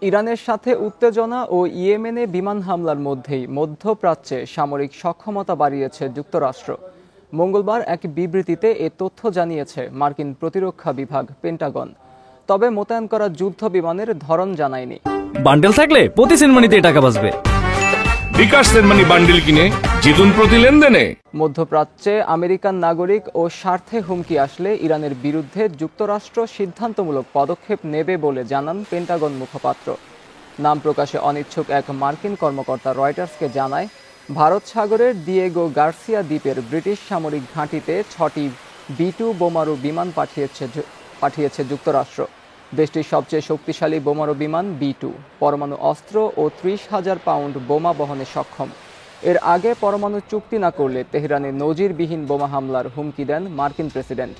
ইরানের সাথে উত্তেজনা ও ইয়েমেনে বিমান হামলার মধ্যেই মধ্যপ্রাচ্যে সামরিক সক্ষমতা বাড়িয়েছে যুক্তরাষ্ট্র। মঙ্গলবার এক বিবৃতিতে এ তথ্য জানিয়েছে মার্কিন প্রতিরক্ষা বিভাগ পেন্টাগন। তবে মোতায়েন করা যুদ্ধ বিমানের ধরন জানায়নি। বান্ডেল থাকলে প্রতি সেনমানিতে টাকা বাঁচবে। বিকাশ সেনমানি বান্ডেল কিনে জিতুন প্রতি লেনদেনে। মধ্যপ্রাচ্যে আমেরিকান নাগরিক ও স্বার্থে হুমকি আসলে ইরানের বিরুদ্ধে যুক্তরাষ্ট্র সিদ্ধান্তমূলক পদক্ষেপ নেবে বলে জানান পেন্টাগন মুখপাত্র। নাম প্রকাশে অনিচ্ছুক এক মার্কিন কর্মকর্তা রয়টার্সকে জানায়, ভারত সাগরের দিয়েগো গার্সিয়া দ্বীপের ব্রিটিশ সামরিক ঘাঁটিতে 6টি B-2 বোমারু বিমান পাঠিয়েছে যুক্তরাষ্ট্র। দেশটির সবচেয়ে শক্তিশালী বোমারু বিমান B-2 পরমাণু অস্ত্র ও 30,000 পাউন্ড বোমা বহনে সক্ষম। এর আগে পরমাণু চুক্তি না করলে তেহরানে নজিরবিহীন বোমা হামলার হুমকি দেন মার্কিন প্রেসিডেন্ট।